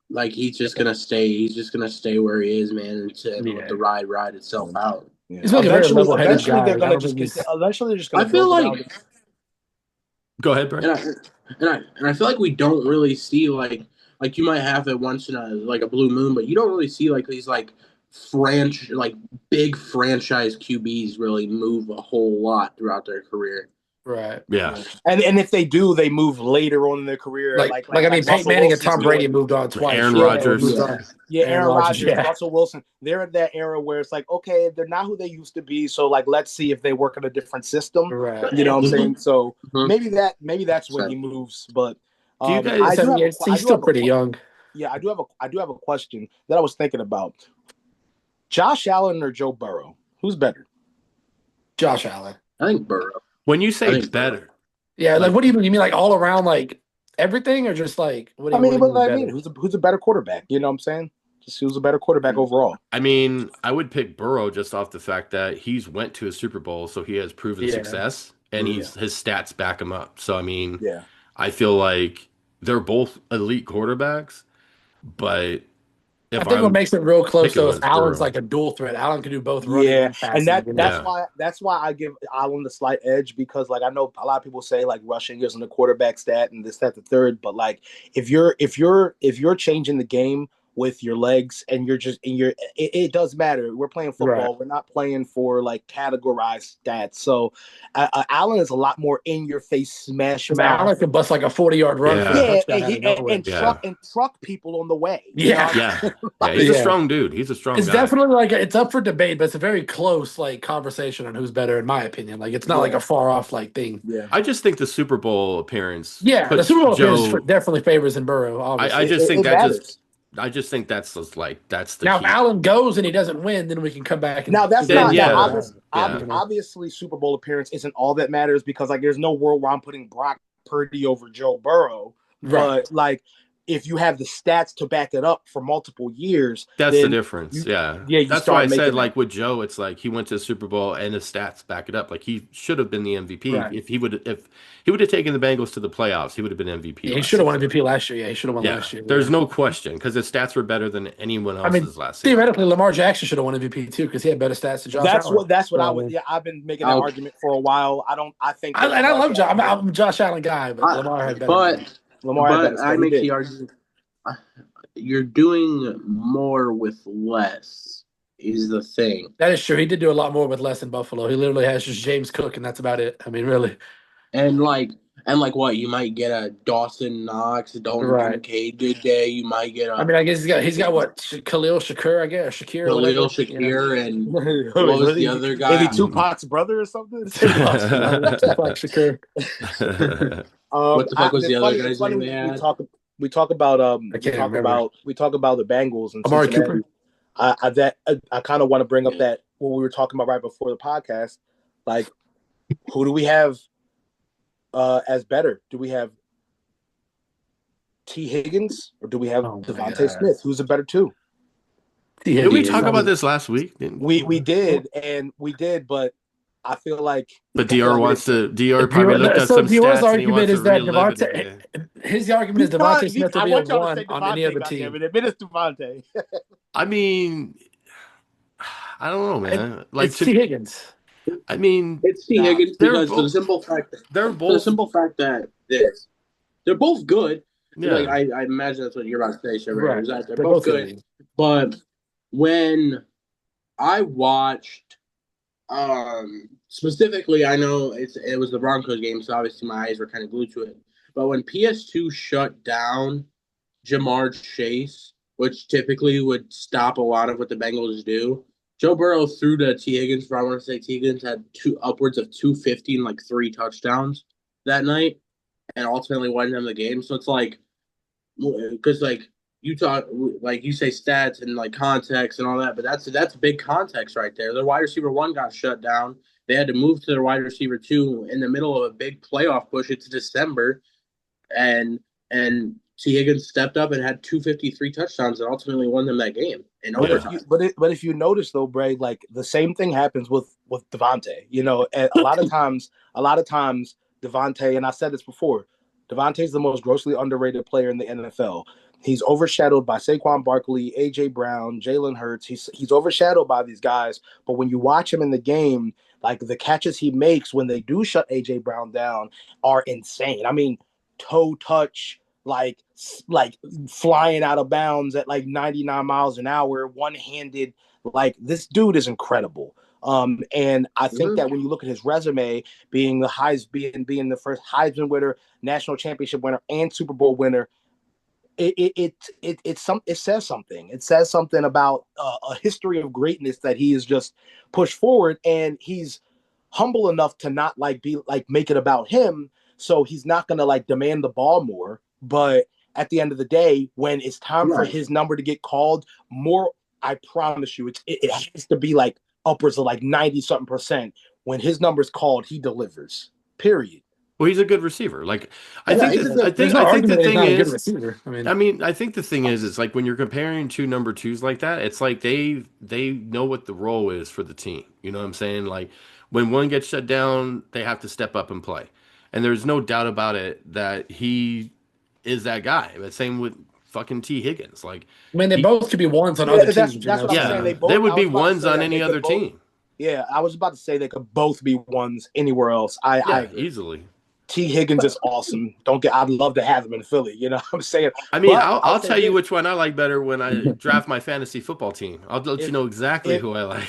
like he's just gonna stay. He's just gonna stay where he is, man, and let Yeah. the ride itself out. Yeah. He's like a very level-headed Eventually guy. they're I gonna don't just think he's. eventually they're just I gonna feel build like, around it. Go ahead, Brent. and I feel like we don't really see like you might have it once in a blue moon, but you don't really see like these like big franchise QBs really move a whole lot throughout their career. Right. Yeah. And if they do, they move later on in their career. I mean, Peyton Russell Manning and Wilson's Tom Brady doing. moved on twice. Aaron Yeah, Or moved Rodgers. on. Yeah, Aaron Rodgers, yeah. Russell Wilson. They're at that era where it's like, okay, they're not who they used to be. So let's see if they work in a different system. Right. You know what I'm saying? So Mhm. maybe that's when he moves. But Do you I guys? do have He's still pretty young. yeah, I do have a question that I was thinking about. Josh Allen or Joe Burrow? Who's better? Josh Allen. I think Burrow. When you I say think better, Yeah, Like- what do you mean? You mean like all around, like everything, or just like what do I you mean, what but do you mean I mean, better? who's a better quarterback? You know what I'm saying? Just who's a better quarterback overall? I mean, I would pick Burrow just off the fact that he's went to a Super Bowl, so he has proven Yeah. success, and Yeah. his stats back him up. So I mean, Yeah. I feel like they're both elite quarterbacks, but I if think what I'm makes it real close picking though one, is it's Allen's Burrow. like a dual threat. Allen can do both running Yeah, and passing. and you know? Yeah. that's why I give Allen the slight edge because I know a lot of people say rushing isn't a quarterback stat and this, that, the third, but if you're changing the game with your legs and it does matter. We're playing football. Right. We're not playing for categorized stats. So Allen is a lot more in your face, smash Because mouth. Allen can bust like a 40-yard run for a Yeah. touchdown out of nowhere. And truck people on the way. Yeah. Yeah, he's a Yeah. strong dude. He's a strong It's guy. definitely it's up for debate, but it's a very close conversation on who's better, in my opinion. It's not a far off thing. Yeah. I just think the Super Bowl appearance. Yeah, the puts Super Bowl Joe. appearance definitely favors in Burrow. Obviously, I just think It that matters. I just think that's that's the now key. if Allen goes and he doesn't win, then we can come back. And Now that's Then, not yeah. obvious. Obviously, Super Bowl appearance isn't all that matters because there's no world where I'm putting Brock Purdy over Joe Burrow. Right. But if you have the stats to back it up for multiple years, That's the then difference. you That's start why I said making with Joe, it's like he went to the Super Bowl and his stats back it up. Like he should have been the MVP Right. if he would have taken the Bengals to the playoffs. He would have been MVP. he last should have won season. MVP last year. Yeah, he should have won Yeah, last year. there's Yeah. no question because his stats were better than anyone I mean, else's last season. theoretically, Lamar Jackson should have won MVP too because he had better stats than Josh Allen. that's what I So, would. Yeah, I've been making that I'll- argument for a while. I think I that love Josh. Jackson- I'm a Josh Allen guy, but Lamar had better. Lamar had better. But I make the argument you're doing more with less is the thing. That is true. He did do a lot more with less in Buffalo. He literally has just James Cook, and that's about it. I mean, really. And And like what, you might get a Dawson Knox, a Dalton Right. Kincaid good day. You might get I a mean, I guess he's got what, Khalil Shakur, I guess, Shakir, Khalil whatever. You know. Shakir, and what was What the is other is he guy? Tupac's brother or something? Tupac, Tupac Shakur. What the fuck was the It's other funny. It's guy's funny name they had? we talk about I can't remember. the Bengals and Amari Cooper. Cincinnati. I kind of want to bring up that what we were talking about right before the podcast. Like, who do we have as better? Do we have T. Higgins or do we have Oh my Devontae God. Smith? Who's a better two? Did we talk about this last week? We did, but I feel like But DR probably looked at So some Dior's stats and he argument wants to is that relive it again. his argument is Devontae Smith will I be a want y'all to say one on any Devontae. other Goddamn team. it! Admit it's Devontae. I mean, I don't know, man. Like It's T. Higgins. I mean, It's T. Higgins they're because both- for the simple fact that they're both good. Yeah. Like I imagine that's what you're about to say, Sherry. Right. Is that they're both good. elite. But when I watched, specifically, I know it was the Broncos game, so obviously my eyes were kind of glued to it. But when PS2 shut down Jamar Chase, which typically would stop a lot of what the Bengals do, Joe Burrow threw to T. Higgins. For I want to say T. Higgins had upwards of 250 and like 3 touchdowns that night, and ultimately won them the game. So it's like, because like you talk, like you say stats and like context and all that, but that's big context right there. Their wide receiver 1 got shut down. They had to move to their wide receiver 2 in the middle of a big playoff push. It's December, and T. Higgins stepped up and had 253 touchdowns and ultimately won them that game in overtime. But if you notice though, Bray, like the same thing happens with Devontae. You know, and a lot of times Devontae, and I said this before, Devontae's the most grossly underrated player in the NFL. He's overshadowed by Saquon Barkley, AJ Brown, Jalen Hurts. He's overshadowed by these guys. But when you watch him in the game, like the catches he makes when they do shut AJ Brown down are insane. I mean, toe touch, like flying out of bounds at like 99 miles an hour, one-handed. Like this dude is incredible. And I think that when you look at his resume, being the first Heisman winner, national championship winner, and Super Bowl winner, it says something. It says something about a history of greatness that he has just pushed forward, and he's humble enough to not make it about him. So he's not gonna demand the ball more. But at the end of the day, when it's time for his number to get called, I promise you, it has to be like upwards of 90-something percent. When his number's called, he delivers. Period. Well, he's a good receiver. Like I think the thing is, it's like when you're comparing 2 number 2s like that, it's like they know what the role is for the team. You know what I'm saying? Like when one gets shut down, they have to step up and play. And there's no doubt about it that he is that guy. But same with fucking T. Higgins. Like I mean, they both could be ones on other teams. That's what I'm saying. They would be ones on any other team. Yeah, I was about to say they could both be ones anywhere else. I agree. Easily. T. Higgins is awesome. I'd love to have him in Philly. You know what I'm saying? I mean, I'll tell you which one I like better when I draft my fantasy football team. I'll let you know exactly who I like.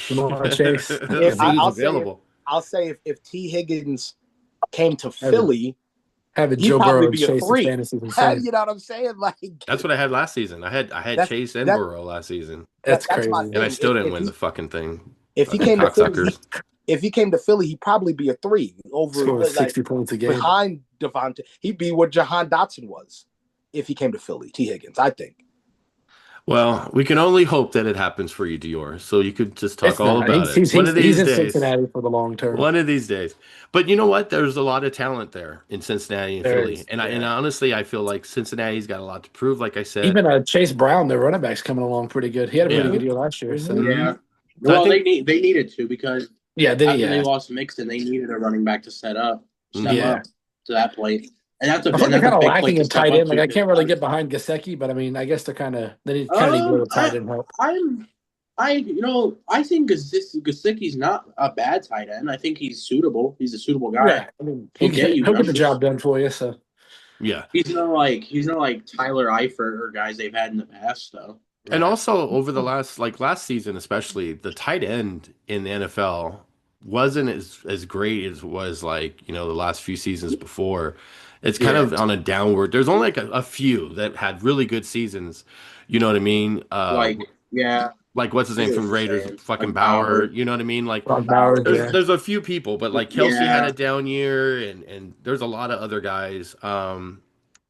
Chase. I'll say if T. Higgins came to Philly, having Joe Burrow be a 3. You know what I'm saying? That's what I had last season. I had Chase and Burrow last season. That's crazy. And I still didn't win the fucking thing. If he came to Philly, he'd probably be a 3 over 60 points a game behind Devontae. He'd be what Jahan Dotson was if he came to Philly. T. Higgins, I think. Well, we can only hope that it happens for you, Dior. So you could just talk all about it. One of these days, Cincinnati for the long term. One of these days. But you know what? There's a lot of talent there in Cincinnati and Philly. And honestly, I feel like Cincinnati's got a lot to prove. Like I said, even Chase Brown, their running back's coming along pretty good. He had a pretty good year last year. So. Yeah. Well, they needed to because they lost Mixon, they needed a running back to step up to that plate. And that's they're kind of lacking in tight end. Like I can't really get behind Gesicki, but I mean, I guess they need a little tight end help. I think Gesicki's not a bad tight end. I think he's suitable. He's a suitable guy. Yeah, I mean, he'll get the job done for you. So yeah, he's not like Tyler Eifert or guys they've had in the past though. And also over the last season, especially the tight end in the NFL, wasn't as great as it was like, the last few seasons before. It's kind Yeah, of on a downward. There's only like a few that had really good seasons. You know what I mean? like yeah, Like what's his I name get what from you're Raiders, saying. fucking Like Bauer. Bauer. You know what I mean? Like Brock Bauer, Bowers, there's yeah. yeah. there's a few people, but like Kelsey had Yeah, a down year, and there's a lot of other guys.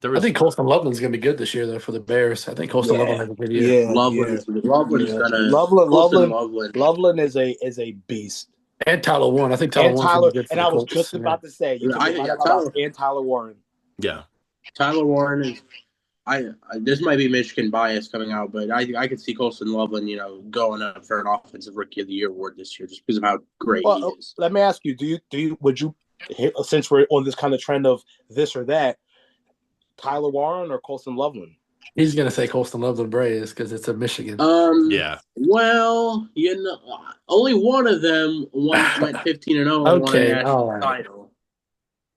There I was think Colston Loveland's gonna be good this year though for the Bears. I think Colston Loveland Yeah, has a good year. yeah, yeah, Loveland's yeah. gonna Loveland, Colson Loveland, Loveland. Loveland is a beast. And Tyler Warren. I think Tyler And Warren's gonna Tyler, be good for and the I was Colts. just Yeah. about to say, you took I it right yeah, out of my mouth. And Tyler Warren. yeah. Tyler Warren is. I this might be Michigan bias coming out, but I could see Colson Loveland, going up for an offensive rookie of the year award this year just because of how great he Well, is. let me ask you: would you, since we're on this kind of trend of this or that, Tyler Warren or Colson Loveland? He's gonna say Colston Loveland Braves because it's a Michigan. Yeah. Well, only one of them went 15-0 and won a Okay, national all right. title.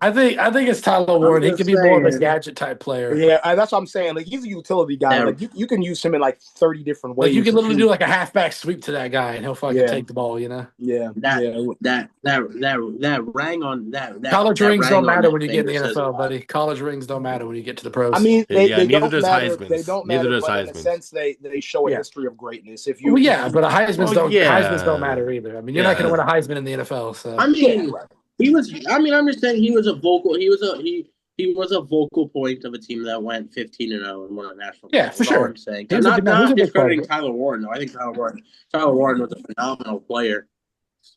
I think it's Tyler I'm Warren. He just could be more of a saying gadget type player. Yeah, that's what I'm saying. Like he's a utility guy. that Like you can use him in like 30 different Like you ways can to literally shoot. do like a halfback sweep to that guy and he'll fucking Yeah, take the ball, you know? yeah, that yeah. that rang on College that rings rang don't on matter that when you get in finger the says a NFL, lot. buddy. College rings don't matter when you get to the I pros. mean, Yeah, they neither don't does matter. They Heisman's. don't Neither matter, does but in a Heisman's. sense, they show a Yeah. history of greatness. If Well, you, yeah, but a Well, Heisman's don't yeah. matter either. I mean, you're not going to Yeah. win a Heisman in the NFL, so I yeah, mean, right. he was. I mean, I'm just saying he was a vocal. He was a vocal point of a team that went 15-0 and won a national yeah, title. for That's all sure. I'm saying. He I'm was a not big part of discrediting it. Tyler Warren though. I think Tyler Warren was a phenomenal player.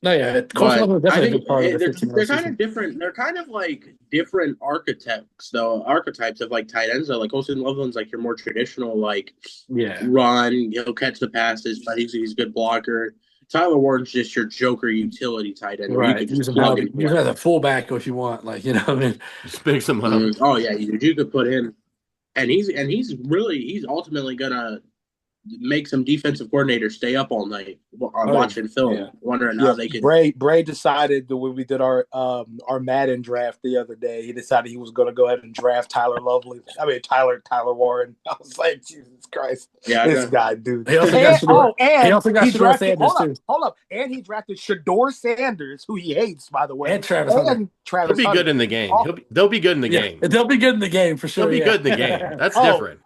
No, yeah, Colson But Loveland was I definitely a think big part of the they're 15 kind of season. different. They're kind of like different archetypes of like tight ends. Though, like Colson Loveland's like your more traditional like Yeah, run. He'll catch the passes, but he's a good blocker. Tyler Warren's just your joker utility tight end where you right. could just plug and Use him play. as a fullback if you want, like you know. What I mean, Just mix them up. Oh yeah, you could put him, and he's ultimately gonna make some defensive coordinators stay up all night on oh, watching film, Yeah. wondering Yeah, how they could. Bray decided that when we did our Madden draft the other day, he decided he was going to go ahead and draft Tyler Warren. I was like, Jesus Christ, Yeah, this guy, dude. he also got And Shador. He and also got he Shador drafted. Sanders too, Hold up, and he drafted Shador Sanders, who he hates, by the way, and Travis Hunter. and He'll Travis be good Hunter. in the game. Oh, They'll be good in the Yeah, game. they'll be good in the game for They'll sure. be Yeah. good in the game. That's oh, different.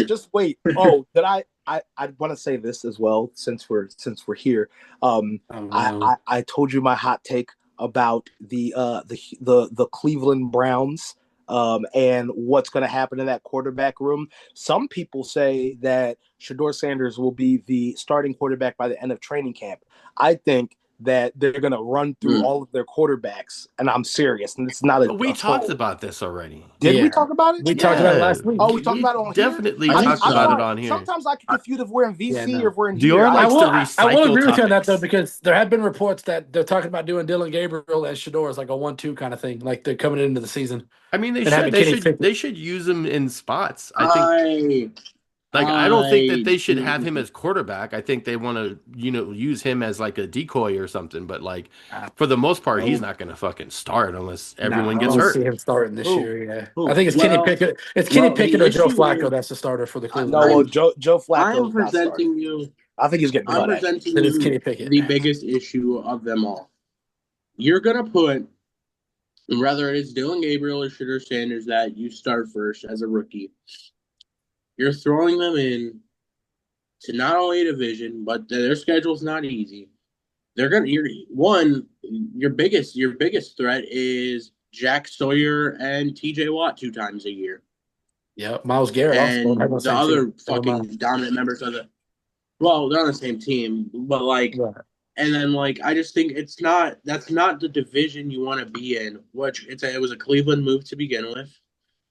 just wait. Oh, that I want to say this as well since we're here. Oh, no. I told you my hot take about the Cleveland Browns and what's going to happen in that quarterback room. Some people say that Shador Sanders will be the starting quarterback by the end of training camp. I think that they're going to run through all of their quarterbacks, and I'm serious. And it's not But we a talked troll. about this already. Did we Yeah. talk about it? We talked about it last week. Oh, we talked We about it on here? definitely I think talked so. about it thought- on here. Sometimes I get confused if we're in VC Yeah, no. or if we're in Dior here. likes to I will recycle agree with you on that though topics. because there have been reports that they're talking about doing Dylan Gabriel and Shador as like a 1-2 kind of thing, like they're coming into the season I mean, and having Kenny Pickett. they should use him in spots. I think I don't think that they should have him as quarterback. I think they want to, use him as like a decoy or something. But like for the most part, he's not going to fucking start unless everyone I gets don't see hurt. him starting this Who? year. Yeah, Who? I think it's Kenny Pickett. It's Kenny Pickett or Joe Flacco that's the starter for the Cleveland No, well, Browns. Joe I'm Flacco's not starting. presenting you. I think he's getting I'm cut. Actually. presenting Then it's you Kenny Pickett. the biggest issue of them all. You're gonna put whether it is Dylan Gabriel or Shedeur Sanders that you start first as a rookie. You're throwing them in to not only a division, but their schedule's not easy. They're gonna your biggest threat is Jack Sawyer and TJ Watt 2 times a year. Yeah, Miles Garrett also. And the other fucking dominant members of the they're on the same team, but and then I just think that's not the division you want to be in. It was a Cleveland move to begin with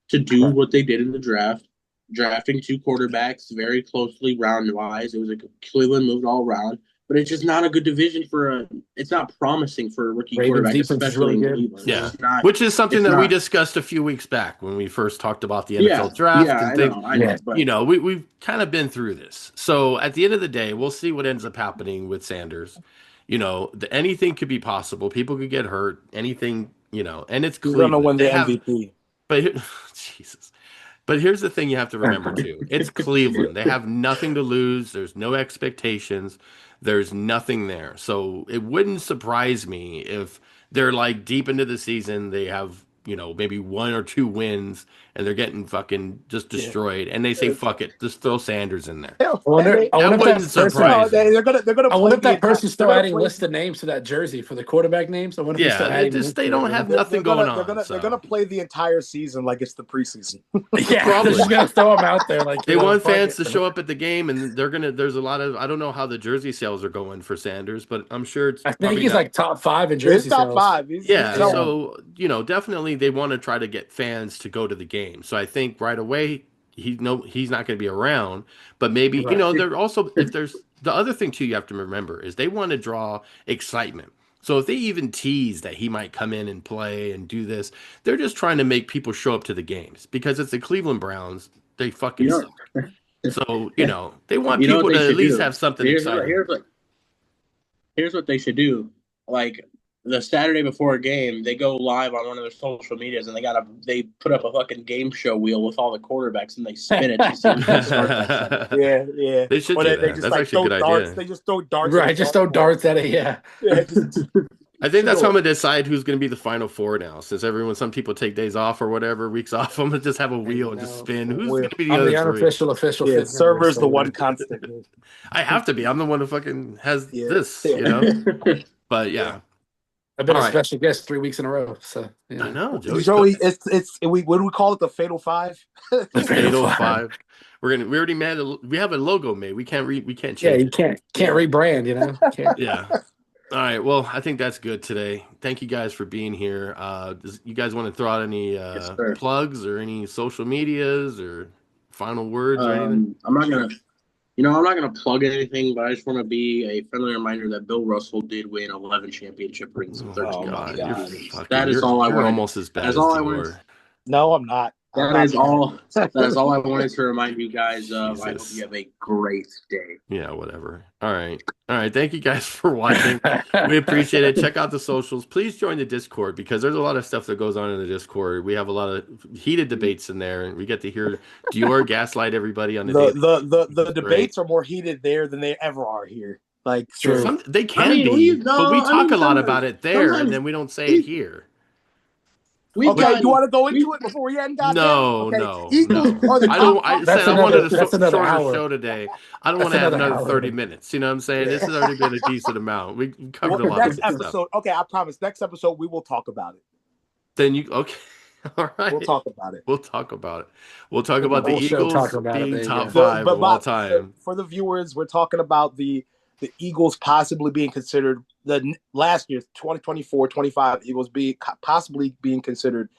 to do what they did in the draft, drafting 2 quarterbacks very closely round wise. It was a Cleveland move all around, but it's just not a good division it's not promising for a rookie Ravens quarterback, defense is especially really in good. Cleveland. Yeah, which is something that we discussed a few weeks back when we first talked about the NFL draft and things. I know, but we've kind of been through this. So at the end of the day, we'll see what ends up happening with Sanders. Anything could be possible. People could get hurt. Anything, and it's He's going to Cleveland. win the They have, MVP. but Jesus, But here's the thing you have to remember too. It's Cleveland. They have nothing to lose. There's no expectations. There's nothing there. So it wouldn't surprise me if they're like deep into the season, they have, maybe 1 or 2 wins and they're getting fucking just Yeah. destroyed. And they say, fuck it, just throw Sanders in there. Hell, I wonder they- I That wonder if wouldn't that person, surprise me. they're gonna I play wonder if the that person's still they're gonna adding play- listed names to that jersey for the quarterback names. I wonder if he's Yeah, still adding names they to don't it. have nothing going on. They're gonna play the entire season like it's the preseason. Yeah, Probably. they're just gonna throw them out there like They you know, want fuck fans it. to show up at the game, and there's a lot of, I don't know how the jersey sales are going for Sanders, but I'm sure it's I think probably he's not. like top 5 in He's jersey top sales. 5. Yeah, selling. so definitely they want to try to get fans to go to the game. So I think right away he's not going to be around, but maybe Right. they're also, if there's the other thing too you have to remember is they want to draw excitement. So if they even tease that he might come in and play and do this, they're just trying to make people show up to the games because it's the Cleveland Browns. They fucking suck. So they want You know people what to they at should least do? have something Here's exciting. here's what they should do. Like the Saturday before a game, they go live on one of their social medias and they put up a fucking game show wheel with all the quarterbacks and they spin it to see who's gonna start that Sunday. Yeah. They should Or do they that. just That's like actually a throw good darts. idea. They just throw darts. Right, just throw darts at it. Yeah. Yeah, just, I think that's how I'm Sure. gonna decide who's gonna be the final four now. Since some people take days off or whatever, weeks off, I'm gonna just have a wheel and just spin. Who's Wheel. gonna be the I'm other the three? unofficial official. yeah. fit Server's member, the so, one constant. I have to be. I'm the one who fucking has Yeah. this, But yeah, I've been All a right. special guest 3 weeks in a row. So I know, Joey. Joey, what do we call it? The Fatal Five. The Fatal Fatal Five. Five. We already made. We have a logo made. We can't change. Yeah, you it. can't Yeah. rebrand. Can't. Yeah. All right. Well, I think that's good today. Thank you guys for being here. You guys want to throw out any sir. plugs or any social medias or final words or anything? I'm not gonna plug anything, but I just want to be a friendly reminder that Bill Russell did win 11 championship rings in 13 Oh, my games. God. That is all I You're wanted. almost as bad That's as all I Dior. wanted. No, I'm not. That is all I wanted to remind you guys of. I hope Jesus. you have a great day. Yeah, whatever. All right. Thank you guys for watching. We appreciate it. Check out the socials. Please join the Discord because there's a lot of stuff that goes on in the Discord. We have a lot of heated debates in there, and we get to hear Dior gaslight everybody on the daily. The debates are more heated there than they ever are here. Like True. They can be, but we talk a lot about it there, and sometimes- then we don't say it here. Okay, you want to go into it before we end? No, Eagles are the I top don't. I five. said I wanted a that's another shorter hour. show today. I don't want That's to have another another hour. 30 minutes. You know what I'm saying? This has already been a decent amount. We covered Well, a lot next of good episode. stuff. Okay, I promise. Next episode we will talk about it. Then you okay? All right. We'll talk about it. We'll talk about it. We'll talk The about the whole show Eagles talk about it, being there you top go. 5 of all Bob, time. for the viewers, we're talking about the Eagles possibly being considered last year's 2024-25 Eagles possibly being considered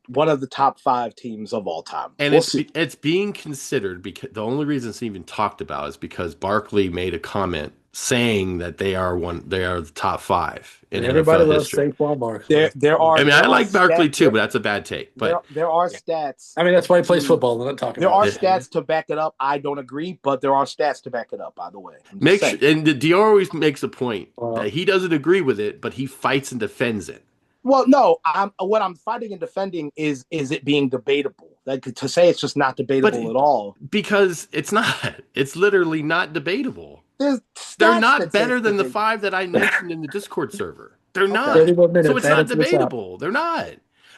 one of the top 5 teams of all time. And We'll see. it's being considered because the only reason it's even talked about is because Barkley made a comment saying that they are the top 5 in Everybody NFL loves history. Saquon Barkley. There are. I mean, there I are like Barkley stats- too, but that's a bad take. But there are stats. I mean, that's why he plays football. We're not talking There about are it. stats to back it up. I don't agree, but there are stats to back it up. By the way, I'm just make saying. sure, and the Dior always makes a point Well- that he doesn't agree with it, but he fights and defends it. Well, no, what I'm fighting and defending is it being debatable. Like to say it's just not debatable at all. Because it's not. It's literally not debatable. They're They're not better than the 5 that I mentioned in the Discord server. They're not. 31 minutes. So it's not That's what's up. debatable. They're not.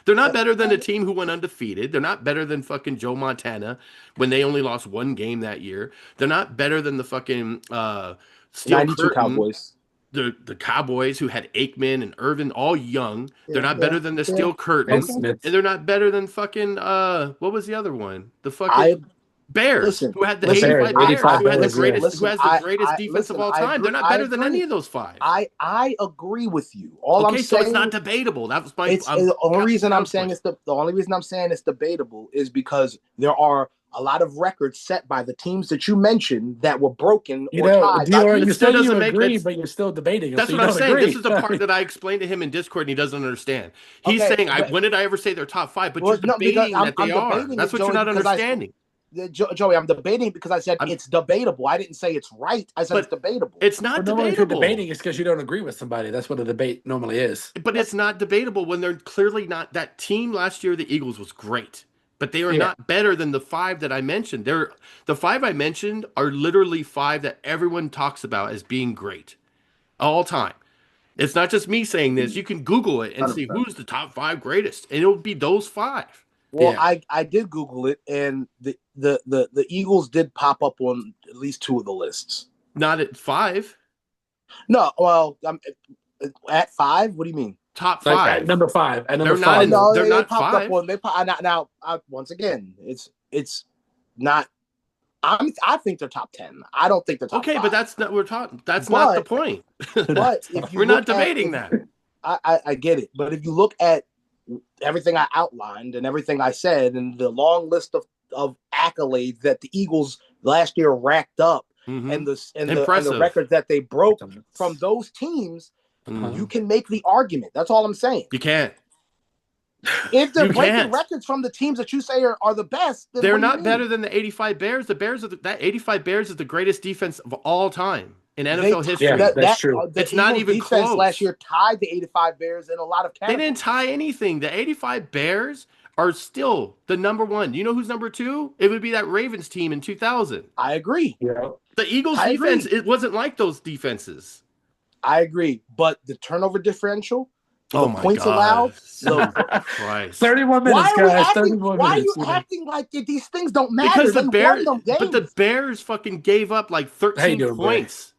They're not better than a team who went undefeated. They're not better than fucking Joe Montana when they only lost 1 game that year. They're not better than the fucking Steel 92 Curtain, Cowboys. the Cowboys who had Aikman and Irvin all young. They're not Yeah, better than the Steel Curtain. And Smith. And they're not better than fucking what was the other one? The fucking Bears, listen, who had the listen, 85 Bears, 85 who had the Bears, yeah. greatest, Listen, who has the greatest defense of all I time. agree- They're not I better than agree. any of those 5. I agree with you. All Okay, I'm so saying it's not debatable. That was my. the only reason I'm saying it's debatable is because there are a lot of records set by the teams that you mentioned that were broken You or know, tied. Dior, It you still still doesn't make agree, that- but you're still debating. That's so what you I'm don't saying. agree. This is the part that I explained to him in Discord, and he doesn't understand. He's Okay, saying, but- when did I ever say they're top 5? But Well, you're no, because debating I'm that they are. debating That's it, what you're Joey, not because understanding. Joey, I'm debating because I said it's debatable. I didn't say it's right. I said But it's debatable. It's not Well, no, if you're debatable. debating, it's because you don't agree with somebody. That's what a debate normally is. But it's not debatable when they're clearly not. That team last year, the Eagles, was great. but they are Yeah. not better than the five that I mentioned. The five I mentioned are literally five that everyone talks about as being great all time. It's not just me saying this. You can Google it and see 100%. who's the top five greatest, and it'll be those five. Well, Yeah. I did Google it, and the Eagles did pop up on at least two of the lists. Not at five, No, well, at five. What do you mean? top Like at five. number five. At number They're not Oh in. five. no, They're they not popped up five. on now. Once again, it's not. I think they're top 10. I don't think they're top Okay, but five. that's not we're talking. That's not the But point. but if you We're not look at debating that. I get it, but if you look at everything I outlined and everything I said and the long list of accolades that the Eagles last year racked up Mhm. and the Impressive. records that they broke from those teams, Mhm. you can make the argument. That's all I'm saying. You can't. If they're You breaking can't. records from the teams that you say are the best, then They're what do you not mean? better than the 85 Bears. The Bears are that 85 Bears is the greatest defense of all time in NFL history. Yeah, that's true. The It's not Eagles even defense close. last year tied the 85 Bears in a lot of They categories. didn't tie anything. The 85 Bears are still the number one. You know who's number two? It would be that Ravens team in 2000. I agree. Yeah. The Eagles I defense, agree. it wasn't like those defenses. I agree. But the turnover differential, Oh the my points God. allowed, Christ. 31 why minutes, are we guys. acting? 31 Why are minutes. you acting like these things don't matter? Because the They Bears, won them but the games. Bears fucking gave up like How you 13 doing, Bray? points.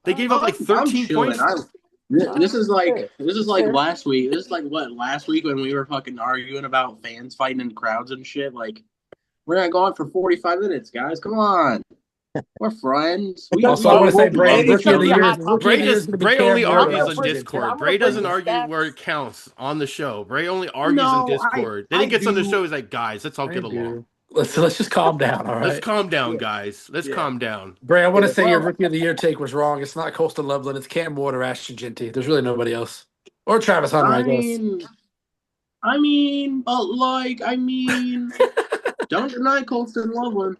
They gave up like I'm 13 chilling. points. This is like Fair. last week. This is like what last week when we were fucking arguing about fans fighting in crowds and shit. Like we're not going for 45 minutes, guys. Come on, we're friends. Also, I want to say, Bray, Bray, it's rookie of gonna the be a year, hot rookie of the year is going to be Bray Cam only Ward. argues gonna on bring- Discord. I'm Bray gonna bring doesn't the argue stats. where it counts on the show. Bray only argues No, in Discord. Then I he gets on the do. show. He's like, guys, let's all I get along. do. Let's just calm down, all Let's right? calm down, Yeah. guys. Let's Yeah. calm down. Bray, I want to Yeah, say your well- rookie of the year take was wrong. It's not Colston Loveland. It's Cam Ward or Ashton Genty. There's really nobody else. Or Travis Hunter, I guess. Don't deny Colston Loveland.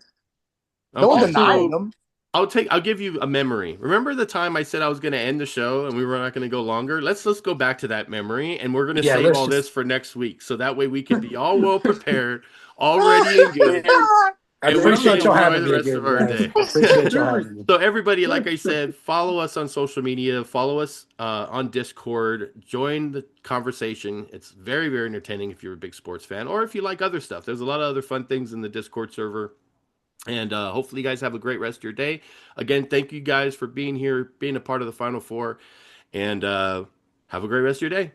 Don't Also, deny them. I'll give you a memory. Remember the time I said I was going to end the show and we were not going to go longer? Let's go back to that memory, and we're going to Yeah, save let's all just- this for next week, so that way we can be all well prepared, all ready and good. I And we're appreciate gonna y'all enjoy having the me rest again, of our guys. day. I appreciate y'all having me. So everybody, like I said, follow us on social media, follow us on Discord, join the conversation. It's very, very entertaining if you're a big sports fan, or if you like other stuff. There's a lot of other fun things in the Discord server. And hopefully you guys have a great rest of your day. Again, thank you guys for being here, being a part of the Final Four, and have a great rest of your day.